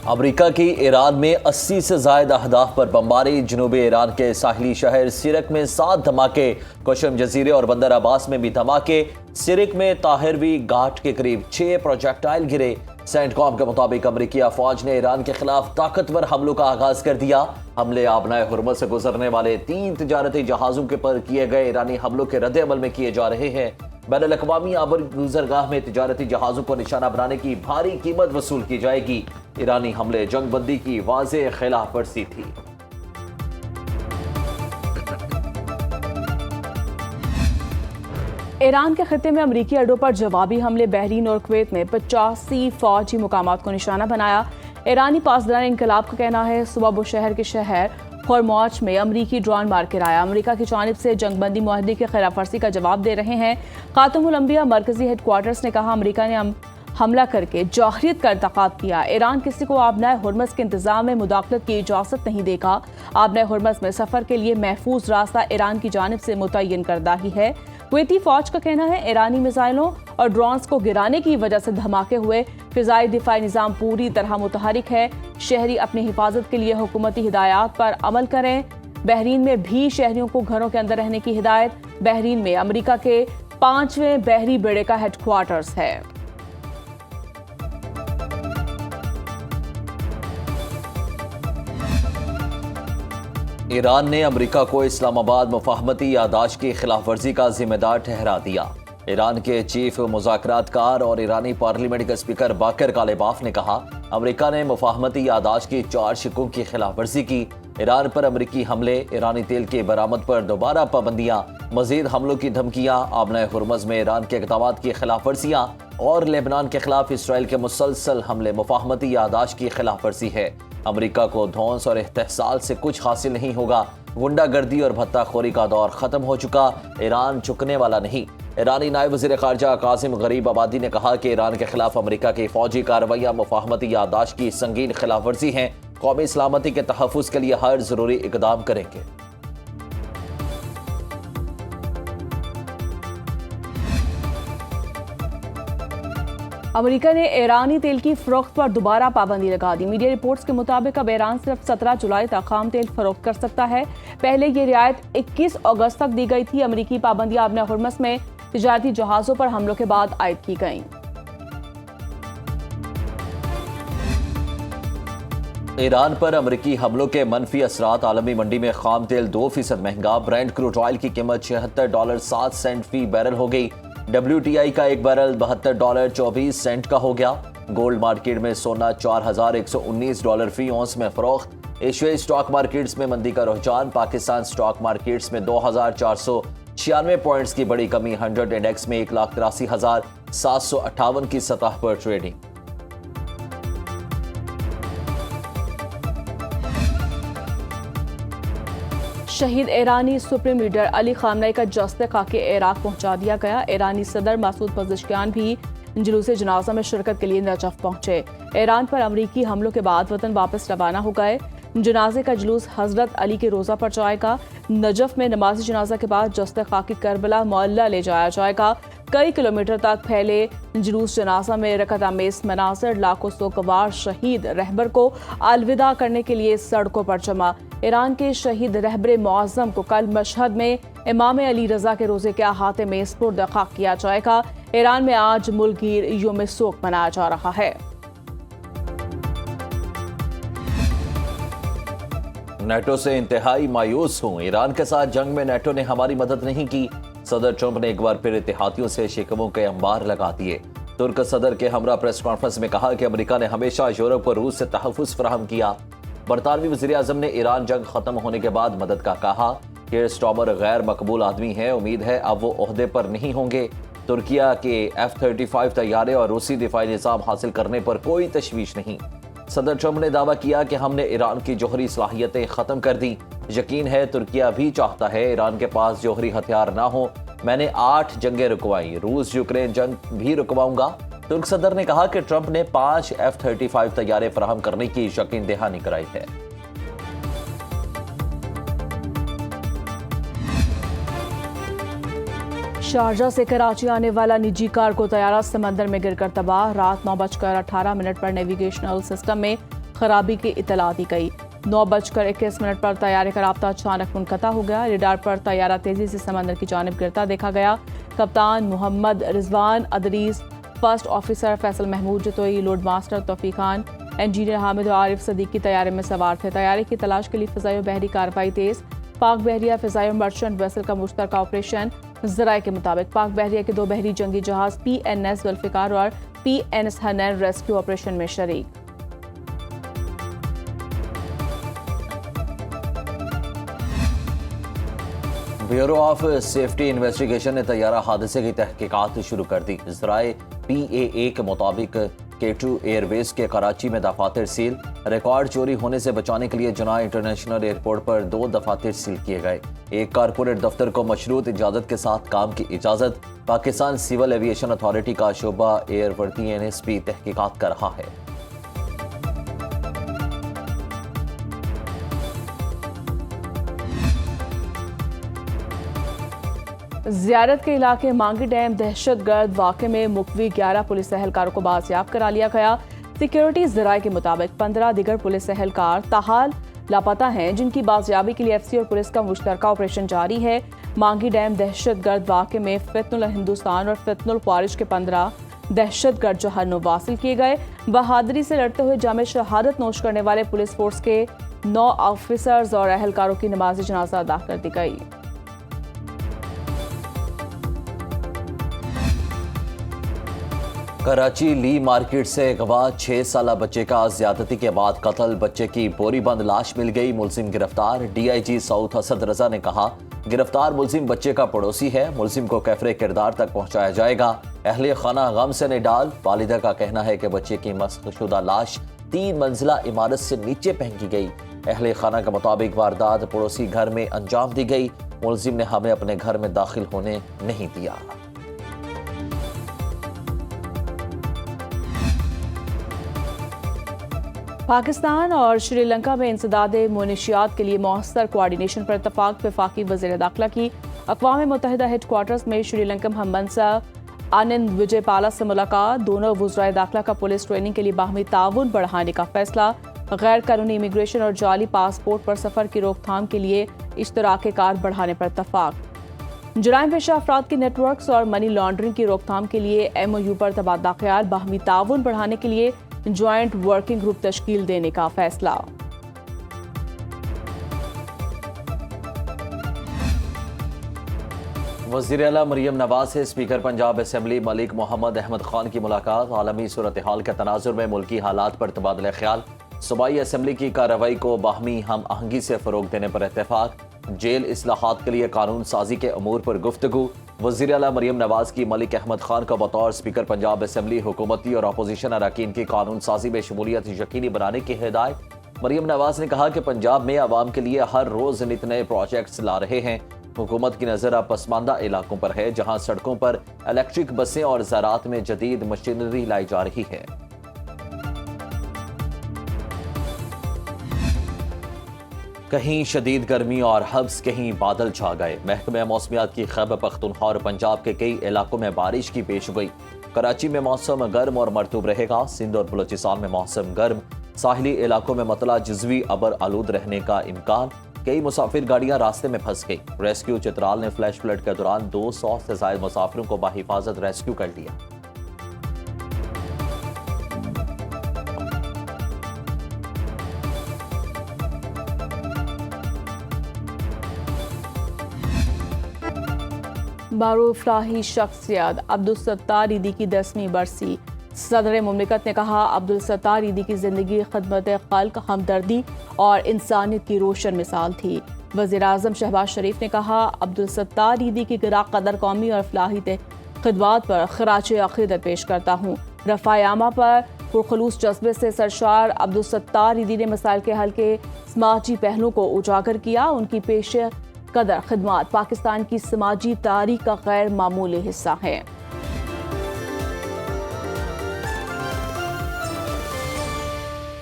امریکہ کی ایران میں 80 سے زائد اہداف پر بمباری، جنوبی ایران کے ساحلی شہر سرک میں 7 دھماکے، کوشم جزیرے اور بندر عباس میں بھی دھماکے، سرک میں طاہروی گھاٹ کے قریب 6 پروجیکٹائل گرے۔ سینٹ کام کے مطابق امریکی افواج نے ایران کے خلاف طاقتور حملوں کا آغاز کر دیا۔ حملے آبنائے ہرمز سے گزرنے والے 3 تجارتی جہازوں کے پر کیے گئے ایرانی حملوں کے رد عمل میں کیے جا رہے ہیں۔ بین الاقوامی آبر گزرگاہ میں تجارتی جہازوں کو نشانہ بنانے کی بھاری قیمت وصول کی جائے گی۔ ایرانی حملے جنگ بندی کی واضح خلاف ورزی تھی۔ ایران کے خطے میں امریکی اڈوں پر جوابی حملے، بحرین اور کویت میں 85 فوجی مقامات کو نشانہ بنایا۔ ایرانی پاسداران انقلاب کا کہنا ہے صبح بشہر کے شہر خورموچ میں امریکی ڈرون مار گرایا۔ امریکہ کی جانب سے جنگ بندی معاہدے کی خلاف ورزی کا جواب دے رہے ہیں۔ خاتم الانبیاء مرکزی ہیڈ کوارٹرز نے کہا امریکہ نے حملہ کر کے جوہریت کا ارتکاب کیا۔ ایران کسی کو آبنائے ہرمز کے انتظام میں مداخلت کی اجازت نہیں دے گا۔ آبنائے ہرمز میں سفر کے لیے محفوظ راستہ ایران کی جانب سے متعین کردہ ہی ہے۔ کویتی فوج کا کہنا ہے ایرانی میزائلوں اور ڈرونز کو گرانے کی وجہ سے دھماکے ہوئے۔ فضائی دفاعی نظام پوری طرح متحرک ہے۔ شہری اپنی حفاظت کے لیے حکومتی ہدایات پر عمل کریں۔ بحرین میں بھی شہریوں کو گھروں کے اندر رہنے کی ہدایت۔ بحرین میں امریکہ کے 5ویں بحری بیڑے کا ہیڈ کوارٹرز ہے۔ ایران نے امریکہ کو اسلام آباد مفاہمتی یادداشت کی خلاف ورزی کا ذمہ دار ٹھہرا دیا۔ ایران کے چیف مذاکرات کار اور ایرانی پارلیمنٹ کے اسپیکر باقر غالباف نے کہا امریکہ نے مفاہمتی یادداشت کی 4 شقوں کی خلاف ورزی کی۔ ایران پر امریکی حملے، ایرانی تیل کی برآمد پر دوبارہ پابندیاں، مزید حملوں کی دھمکیاں، آبنائے ہرمز میں ایران کے اقدامات کی خلاف ورزیاں اور لیبنان کے خلاف اسرائیل کے مسلسل حملے مفاہمتی یادداشت کی خلاف ورزی ہے۔ امریکہ کو دھونس اور استحصال سے کچھ حاصل نہیں ہوگا۔ غنڈہ گردی اور بھتہ خوری کا دور ختم ہو چکا، ایران چکنے والا نہیں۔ ایرانی نائب وزیر خارجہ قاسم غریب آبادی نے کہا کہ ایران کے خلاف امریکہ کی فوجی کارروائیاں مفاہمتی یادداشت کی سنگین خلاف ورزی ہیں، قومی سلامتی کے تحفظ کے لیے ہر ضروری اقدام کریں گے۔ امریکہ نے ایرانی تیل کی فروخت پر دوبارہ پابندی لگا دی۔ میڈیا رپورٹس کے مطابق اب ایران صرف 17 جولائی تک خام تیل فروخت کر سکتا ہے۔ پہلے یہ رعایت 21 اگست تک دی گئی تھی۔ امریکی پابندیاں آبنائے ہرمز میں تجارتی جہازوں پر حملوں کے بعد عائد کی گئیں۔ ایران پر امریکی حملوں کے منفی اثرات، عالمی منڈی میں خام تیل 2% مہنگا، برینٹ کروڈ آئل کی قیمت $76.07 فی بیرل ہو گئی۔ WTI کا ایک بیرل $72.24 کا ہو گیا۔ گولڈ مارکیٹ میں سونا $4119 فی اونس میں فروخت۔ ایشیائی سٹاک مارکیٹس میں مندی کا رجحان، پاکستان سٹاک مارکیٹس میں 2496 پوائنٹس کی بڑی کمی، 100 انڈیکس میں 183,758 کی سطح پر ٹریڈنگ۔ شہید ایرانی سپریم لیڈر علی خامنہئی کا جسد خاکی عراق پہنچا دیا گیا۔ ایرانی صدر مسعود پزشکیان بھی جلوس جنازہ میں شرکت کے لیے نجف پہنچے۔ ایران پر امریکی حملوں کے بعد وطن واپس روانہ ہو گئے۔ جنازے کا جلوس حضرت علی کے روضہ پر جائے گا۔ نجف میں نماز جنازہ کے بعد جسد خاکی کربلا معلی لے جایا جائے گا۔ کئی کلومیٹر تک پھیلے جلوس جنازہ میں رکعت آمیز مناظر، لاکھوں سوگوار شہید رہبر کو الوداع کرنے کے لیے سڑکوں پر جمع۔ ایران کے شہید رہبر معظم کو کل مشہد میں امام علی رضا کے روضے کے احاطے میں سپرد خاک کیا جائے گا۔ ایران میں آج ملک گیر یوم سوگ منایا جا رہا ہے۔ نیٹو سے انتہائی مایوس ہوں، ایران کے ساتھ جنگ میں نیٹو نے ہماری مدد نہیں کی۔ صدر ٹرمپ نے ایک بار پھر اتحادیوں سے شکووں کے انبار لگا دیے۔ ترک صدر کے ہمراہ پریس کانفرنس میں کہا کہ امریکہ نے ہمیشہ یورپ اور روس سے تحفظ فراہم کیا۔ برطانوی وزیر اعظم نے ایران جنگ ختم ہونے کے بعد مدد کا کہا۔ کیئر سٹارمر غیر مقبول آدمی ہے، امید ہے اب وہ عہدے پر نہیں ہوں گے۔ ترکیہ کے F-35 طیارے اور روسی دفاعی نظام حاصل کرنے پر کوئی تشویش نہیں۔ صدر ٹرمپ نے دعویٰ کیا کہ ہم نے ایران کی جوہری صلاحیتیں ختم کر دی۔ یقین ہے ترکیہ بھی چاہتا ہے ایران کے پاس جوہری ہتھیار نہ ہوں۔ میں نے 8 جنگیں رکوائیں، روس یوکرین جنگ بھی رکواؤں گا۔ ترک صدر نے کہا کہ ٹرمپ نے 5 F-35 طیارے فراہم کرنے کی یقین دہانی کرائی ہے۔ شارجہ سے کراچی آنے والا نجی کارگو طیارہ سمندر میں گر کر تباہ۔ رات 9:18 پر نیویگیشنل سسٹم میں خرابی کی اطلاع دی گئی۔ 9:21 پر طیارے کا رابطہ اچانک منقطع ہو گیا۔ ریڈار پر طیارہ تیزی سے سمندر کی جانب گرتا دیکھا گیا۔ کپتان Muhammad Rizwan Idrees, first officer Faisal Mehmood Jatoi, load master Taufiq Khan, engineer Hamid و عارف صدیقی طیارے میں سوار تھے۔ طیارے کی تلاش کے لیے فضائی و بحری کارروائی تیز۔ پاک بحریہ فضائی و مرچنٹ ویسل کا مشترکہ آپریشن۔ ذرائع کے مطابق پاک بحریہ کے 2 بحری جنگی جہاز PNS ذوالفقار اور PNS حنین ریسکیو آپریشن میں شریک۔ بیورو آف سیفٹی انویسٹیگیشن نے طیارہ حادثے کی تحقیقات شروع کر دی۔ ذرائع PAA کے مطابق K2 ایئر بیس کے کراچی میں دفاتر سیل۔ ریکارڈ چوری ہونے سے بچانے کے لیے جناح انٹرنیشنل ایئرپورٹ پر 2 دفاتر سیل کیے گئے۔ ایک کارپوریٹ دفتر کو مشروط اجازت کے ساتھ کام کی اجازت۔ پاکستان سول ایویشن اتھارٹی کا شعبہ ایئر ورتی NSP تحقیقات کر رہا ہے۔ زیارت کے علاقے مانگی ڈیم دہشت گرد واقعے میں مقوی 11 پولیس اہلکاروں کو بازیاب کرا لیا گیا۔ سیکیورٹی ذرائع کے مطابق 15 دیگر پولیس اہلکار تاحال لاپتہ ہیں، جن کی بازیابی کے لیے FCA اور پولیس کا مشترکہ آپریشن جاری ہے۔ مانگی ڈیم دہشت گرد واقعے میں فتن الہندوستان اور فتن الخوارج کے 15 دہشت گرد جہنم واصل کیے گئے۔ بہادری سے لڑتے ہوئے جامع شہادت نوش کرنے والے پولیس فورس کے 9 آفیسرز اور اہلکاروں کی نماز جنازہ ادا کر دی گئی۔ کراچی لی مارکیٹ سے اغوا 6 سالہ بچے کا زیادتی کے بعد قتل، بچے کی بوری بند لاش مل گئی، ملزم گرفتار۔ DIG ساؤتھ اسد رضا نے کہا گرفتار ملزم بچے کا پڑوسی ہے، ملزم کو کیفر کردار تک پہنچایا جائے گا۔ اہل خانہ غم سے نڈال، والدہ کا کہنا ہے کہ بچے کی مسخ شدہ لاش 3 منزلہ عمارت سے نیچے پھینکی گئی۔ اہل خانہ کے مطابق واردات پڑوسی گھر میں انجام دی گئی، ملزم نے ہمیں اپنے گھر میں داخل ہونے نہیں دیا۔ پاکستان اور سری لنکا میں انسداد منشیات کے لیے مؤثر کوارڈینیشن پر اتفاق۔ وفاقی وزیر داخلہ کی اقوام متحدہ ہیڈ کوارٹرز میں شری لنکن ہم منصب آنند وجے پالا سے ملاقات۔ دونوں وزرائے داخلہ کا پولیس ٹریننگ کے لیے باہمی تعاون بڑھانے کا فیصلہ۔ غیر قانونی امیگریشن اور جعلی پاسپورٹ پر سفر کی روک تھام کے لیے اشتراک کار بڑھانے پر اتفاق۔ جرائم پیشہ افراد کے نیٹ ورکس اور منی لانڈرنگ کی روک تھام کے لیے MOU پر تبادلہ خیال۔ باہمی تعاون بڑھانے کے لیے جوائنٹ ورکنگ گروپ تشکیل دینے کا فیصلہ۔ وزیر اعلیٰ مریم نواز سے اسپیکر پنجاب اسمبلی ملک محمد احمد خان کی ملاقات۔ عالمی صورتحال کے تناظر میں ملکی حالات پر تبادلہ خیال۔ صوبائی اسمبلی کی کارروائی کو باہمی ہم آہنگی سے فروغ دینے پر اتفاق۔ جیل اصلاحات کے لیے قانون سازی کے امور پر گفتگو۔ وزیر اعلیٰ مریم نواز کی ملک احمد خان کا بطور اسپیکر پنجاب اسمبلی حکومتی اور اپوزیشن اراکین کی قانون سازی میں شمولیت یقینی بنانے کی ہدایت۔ مریم نواز نے کہا کہ پنجاب میں عوام کے لیے ہر روز نت نئے پروجیکٹس لا رہے ہیں۔ حکومت کی نظر اب پسماندہ علاقوں پر ہے، جہاں سڑکوں پر الیکٹرک بسیں اور زراعت میں جدید مشینری لائی جا رہی ہے۔ کہیں شدید گرمی اور حبس، کہیں بادل چھا گئے۔ محکمہ موسمیات کی خیبر پختونخوا اور پنجاب کے کئی علاقوں میں بارش کی پیشگوئی۔ کراچی میں موسم گرم اور مرطوب رہے گا۔ سندھ اور بلوچستان میں موسم گرم، ساحلی علاقوں میں مطلع جزوی ابر آلود رہنے کا امکان۔ کئی مسافر گاڑیاں راستے میں پھنس گئی۔ ریسکیو چترال نے فلیش فلڈ کے دوران 200 سے زائد مسافروں کو بحفاظت ریسکیو کر لیا۔ معروف فلاحی شخصیت عبدالستار ایدی کی 10ویں برسی۔ صدر مملکت نے کہا عبدالستار ایدی کی زندگی خدمت خلق، ہمدردی اور انسانیت کی روشن مثال تھی۔ وزیر اعظم شہباز شریف نے کہا عبدالستار ایدی کی گراں قدر قومی اور فلاحی خدمات پر خراج عقیدت پیش کرتا ہوں۔ رفع عامہ پر پرخلوص جذبے سے سرشار عبدالستار ایدی نے مسائل کے حل کے سماجی پہلوؤں کو اجاگر کیا۔ ان کی پیش قدر خدمات پاکستان کی سماجی تاریخ کا غیر معمولی حصہ ہیں۔